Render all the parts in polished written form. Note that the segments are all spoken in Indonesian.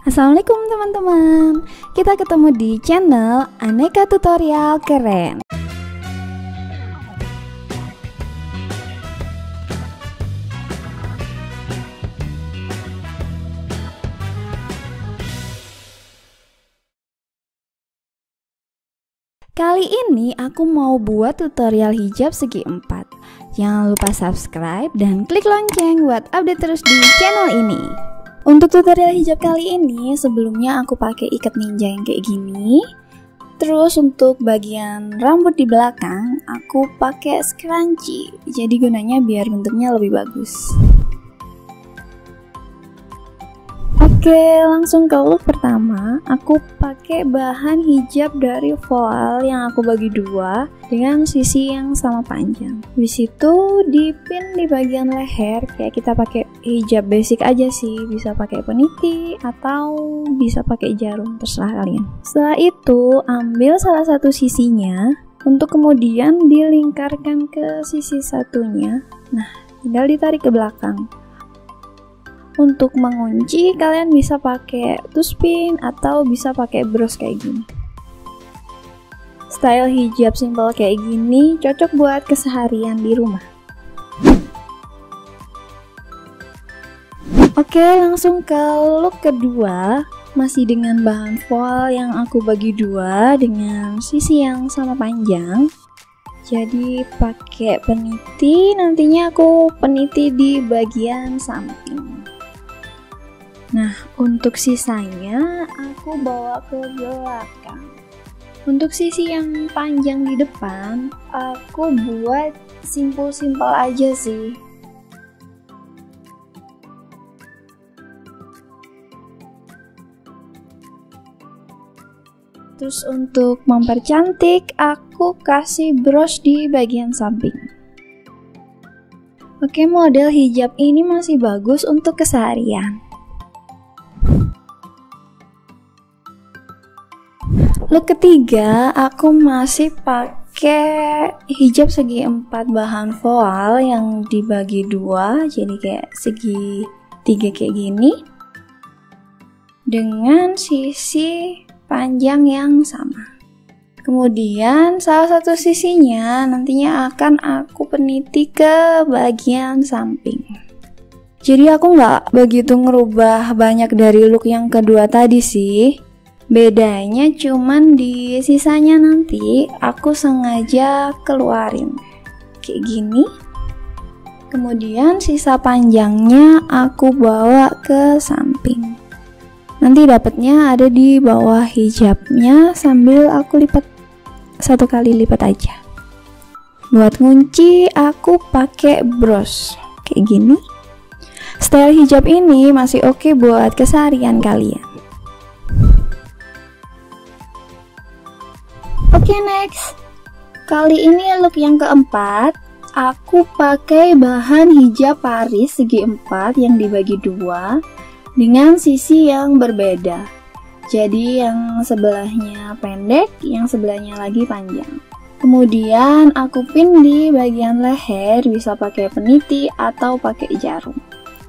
Assalamualaikum teman-teman. Kita ketemu di channel Aneka Tutorial Keren. Kali ini aku mau buat tutorial hijab segi 4. Jangan lupa subscribe dan klik lonceng buat update terus di channel ini. Untuk tutorial hijab kali ini, sebelumnya aku pakai ikat ninja yang kayak gini. Terus untuk bagian rambut di belakang, aku pakai scrunchie. Jadi gunanya biar bentuknya lebih bagus. Oke, langsung ke look pertama. Aku pakai bahan hijab dari voile yang aku bagi dua dengan sisi yang sama panjang. Habis itu dipin di bagian leher, kayak kita pakai hijab basic aja sih. Bisa pakai peniti atau bisa pakai jarum, terserah kalian. Setelah itu ambil salah satu sisinya untuk kemudian dilingkarkan ke sisi satunya. Nah, tinggal ditarik ke belakang. Untuk mengunci kalian bisa pakai tuspin atau bisa pakai bros kayak gini. Style hijab simple kayak gini cocok buat keseharian di rumah. Oke, langsung ke look kedua. Masih dengan bahan voile yang aku bagi dua dengan sisi yang sama panjang. Jadi pakai peniti, nantinya aku peniti di bagian samping. Nah, untuk sisanya aku bawa ke belakang. Untuk sisi yang panjang di depan, aku buat simple-simple aja sih. Terus untuk mempercantik, aku kasih bros di bagian samping. Oke, model hijab ini masih bagus untuk keseharian. Look ketiga, aku masih pakai hijab segi 4 bahan voile yang dibagi dua, jadi kayak segi 3 kayak gini, dengan sisi panjang yang sama. Kemudian salah satu sisinya nantinya akan aku peniti ke bagian samping. Jadi aku nggak begitu ngerubah banyak dari look yang kedua tadi sih. Bedanya cuman di sisanya nanti aku sengaja keluarin kayak gini. Kemudian sisa panjangnya aku bawa ke samping. Nanti dapatnya ada di bawah hijabnya sambil aku lipat 1 kali lipat aja. Buat ngunci aku pakai bros kayak gini. Style hijab ini masih oke buat keseharian kalian. Oke, next. Kali ini look yang keempat, aku pakai bahan hijab Paris segi 4 yang dibagi dua dengan sisi yang berbeda. Jadi yang sebelahnya pendek, yang sebelahnya lagi panjang. Kemudian aku pin di bagian leher, bisa pakai peniti atau pakai jarum.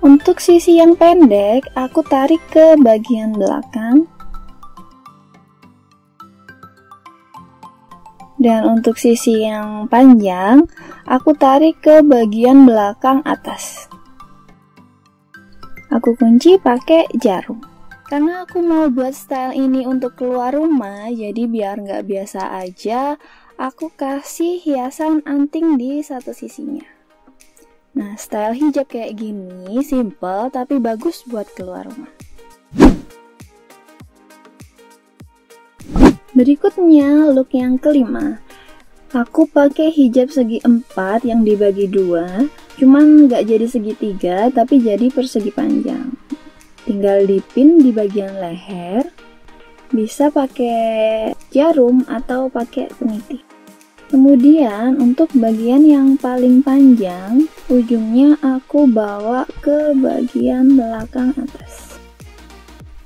Untuk sisi yang pendek, aku tarik ke bagian belakang. Dan untuk sisi yang panjang, aku tarik ke bagian belakang atas. Aku kunci pakai jarum. Karena aku mau buat style ini untuk keluar rumah, jadi biar nggak biasa aja, aku kasih hiasan anting di satu sisinya. Nah, style hijab kayak gini, simple tapi bagus buat keluar rumah. Berikutnya look yang kelima. Aku pakai hijab segi 4 yang dibagi dua, cuman nggak jadi segitiga tapi jadi persegi panjang. Tinggal dipin di bagian leher, bisa pakai jarum atau pakai peniti. Kemudian untuk bagian yang paling panjang, ujungnya aku bawa ke bagian belakang atas.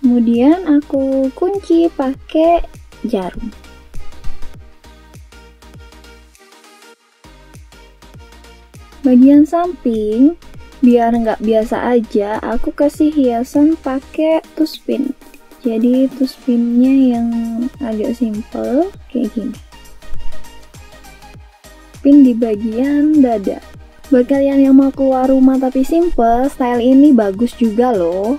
Kemudian aku kunci pakai jarum. Bagian samping, biar nggak biasa aja, aku kasih hiasan pakai tuspin Jadi tus pinnya yang agak simple kayak gini. Pin di bagian dada. Buat kalian yang mau keluar rumah tapi simple, style ini bagus juga loh.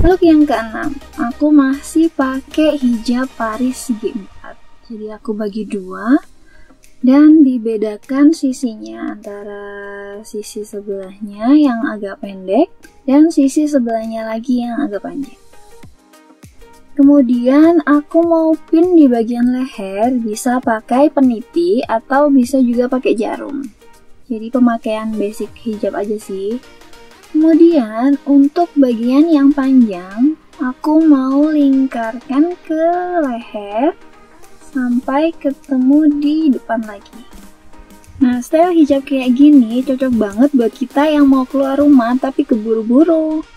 Look yang keenam, aku masih pakai hijab Paris segi 4. Jadi aku bagi dua dan dibedakan sisinya antara sisi sebelahnya yang agak pendek dan sisi sebelahnya lagi yang agak panjang. Kemudian aku mau pin di bagian leher, bisa pakai peniti atau bisa juga pakai jarum. Jadi pemakaian basic hijab aja sih. Kemudian untuk bagian yang panjang, aku mau lingkarkan ke leher sampai ketemu di depan lagi. Nah, style hijab kayak gini cocok banget buat kita yang mau keluar rumah tapi keburu-buru.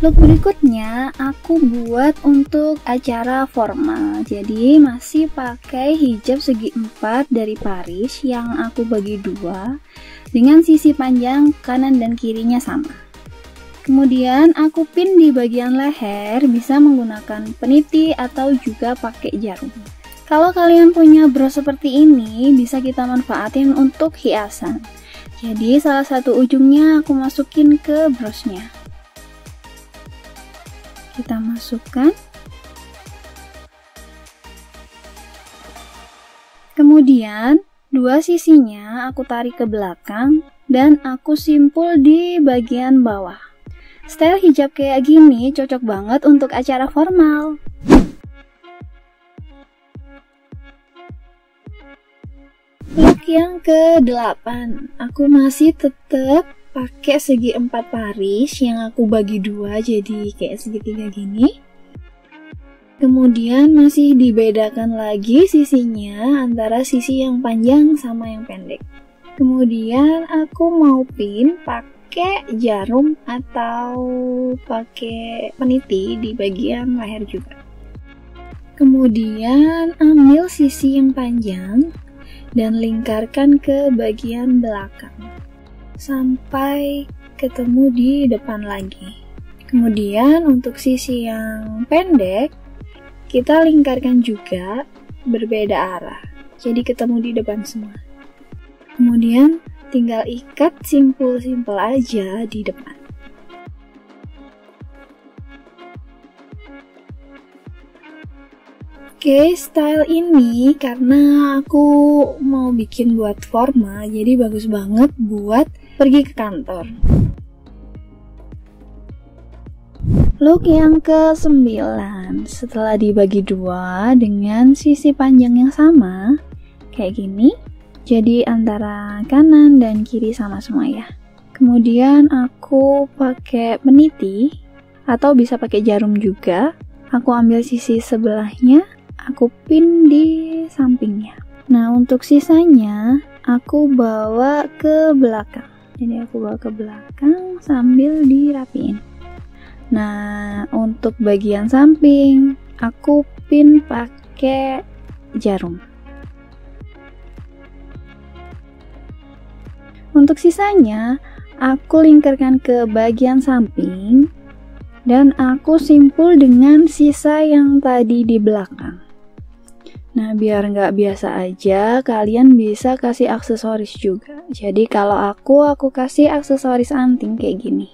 Look berikutnya aku buat untuk acara formal. Jadi masih pakai hijab segi 4 dari Paris yang aku bagi dua dengan sisi panjang kanan dan kirinya sama. Kemudian aku pin di bagian leher, bisa menggunakan peniti atau juga pakai jarum. Kalau kalian punya bros seperti ini, bisa kita manfaatin untuk hiasan. Jadi salah satu ujungnya aku masukin ke brosnya. Kita masukkan. Kemudian dua sisinya aku tarik ke belakang dan aku simpul di bagian bawah. Style hijab kayak gini cocok banget untuk acara formal. Look yang ke-8, aku masih tetap pakai segi 4 Paris yang aku bagi dua jadi kayak segitiga gini. Kemudian masih dibedakan lagi sisinya antara sisi yang panjang sama yang pendek. Kemudian aku mau pin pakai jarum atau pakai peniti di bagian leher juga. Kemudian ambil sisi yang panjang dan lingkarkan ke bagian belakang sampai ketemu di depan lagi. Kemudian untuk sisi yang pendek kita lingkarkan juga berbeda arah, jadi ketemu di depan semua. Kemudian tinggal ikat simpul-simpul aja di depan. Oke, style ini karena aku mau bikin buat formal, jadi bagus banget buat pergi ke kantor. Look yang ke-9, setelah dibagi dua dengan sisi panjang yang sama, kayak gini, jadi antara kanan dan kiri sama semua ya. Kemudian aku pakai peniti, atau bisa pakai jarum juga, aku ambil sisi sebelahnya, aku pin di sampingnya. Nah, untuk sisanya, aku bawa ke belakang. Jadi aku bawa ke belakang sambil dirapiin. Nah, untuk bagian samping, aku pin pakai jarum. Untuk sisanya, aku lingkarkan ke bagian samping dan aku simpul dengan sisa yang tadi di belakang. Nah, biar nggak biasa aja, kalian bisa kasih aksesoris juga. Jadi kalau aku kasih aksesoris anting kayak gini.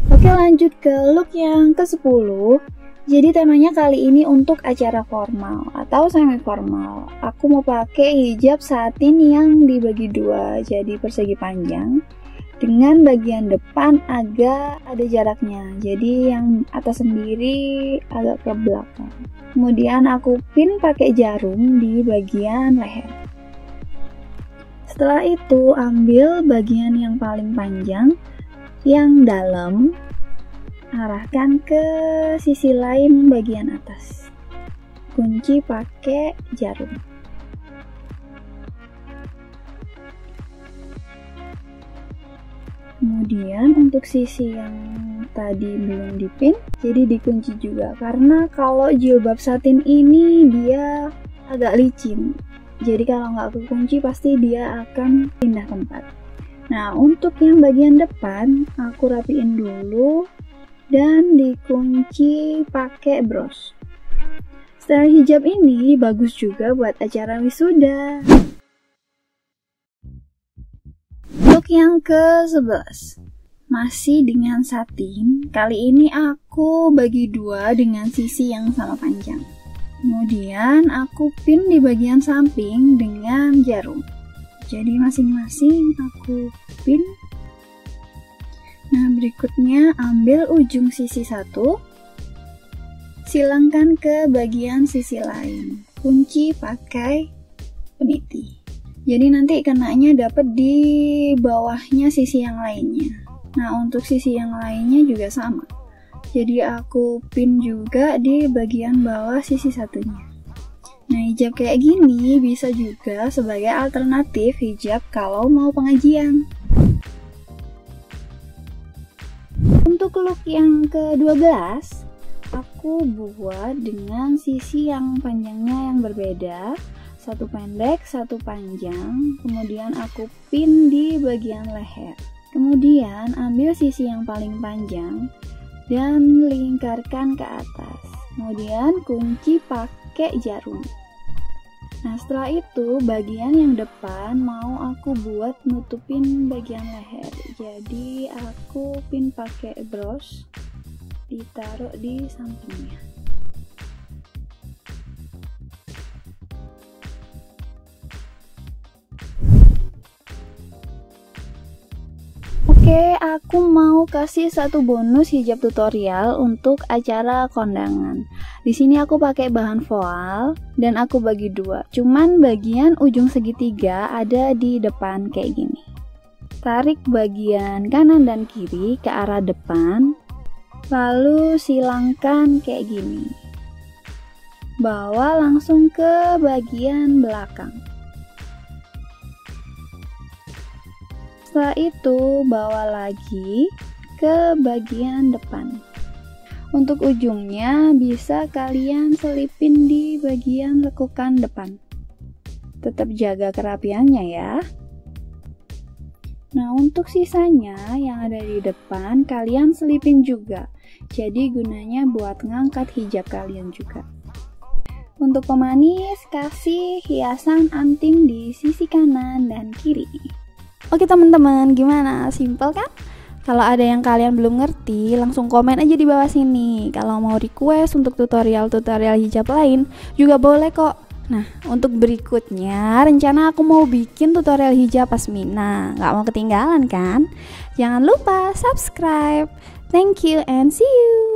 Oke, lanjut ke look yang ke-10. Jadi temanya kali ini untuk acara formal atau semi formal. Aku mau pakai hijab satin yang dibagi dua, jadi persegi panjang dengan bagian depan agak ada jaraknya. Jadi yang atas sendiri agak ke belakang. Kemudian aku pin pakai jarum di bagian leher. Setelah itu ambil bagian yang paling panjang yang dalam, arahkan ke sisi lain bagian atas. Kunci pakai jarum. Kemudian untuk sisi yang tadi belum dipin, jadi dikunci juga, karena kalau jilbab satin ini dia agak licin, jadi kalau nggak kekunci pasti dia akan pindah tempat. Nah, untuk yang bagian depan aku rapiin dulu dan dikunci pakai bros. Style hijab ini bagus juga buat acara wisuda. Look yang ke-11 masih dengan satin. Kali ini aku bagi dua dengan sisi yang sama panjang. Kemudian aku pin di bagian samping dengan jarum. Jadi masing-masing aku pin. Nah, berikutnya ambil ujung sisi satu, silangkan ke bagian sisi lain, kunci pakai peniti. Jadi nanti kenanya dapat di bawahnya sisi yang lainnya. Nah, untuk sisi yang lainnya juga sama. Jadi aku pin juga di bagian bawah sisi satunya. Nah, hijab kayak gini bisa juga sebagai alternatif hijab kalau mau pengajian. Untuk look yang ke-12, aku buat dengan sisi yang panjangnya yang berbeda. Satu pendek, satu panjang. Kemudian aku pin di bagian leher. Kemudian ambil sisi yang paling panjang dan lingkarkan ke atas. Kemudian kunci pakai jarum. Nah, setelah itu bagian yang depan mau aku buat nutupin bagian leher. Jadi aku pin pakai bros, ditaruh di sampingnya. Oke, aku mau kasih satu bonus hijab tutorial untuk acara kondangan. Di sini aku pakai bahan voal dan aku bagi dua. Cuman bagian ujung segitiga ada di depan kayak gini. Tarik bagian kanan dan kiri ke arah depan, lalu silangkan kayak gini. Bawa langsung ke bagian belakang. Setelah itu bawa lagi ke bagian depan. Untuk ujungnya bisa kalian selipin di bagian lekukan depan. Tetap jaga kerapiannya ya. Nah, untuk sisanya yang ada di depan kalian selipin juga. Jadi gunanya buat ngangkat hijab kalian juga. Untuk pemanis, kasih hiasan anting di sisi kanan dan kiri. Oke teman-teman, gimana? Simple kan? Kalau ada yang kalian belum ngerti, langsung komen aja di bawah sini. Kalau mau request untuk tutorial-tutorial hijab lain, juga boleh kok. Nah, untuk berikutnya, rencana aku mau bikin tutorial hijab pasmina. Nggak mau ketinggalan kan? Jangan lupa subscribe. Thank you and see you.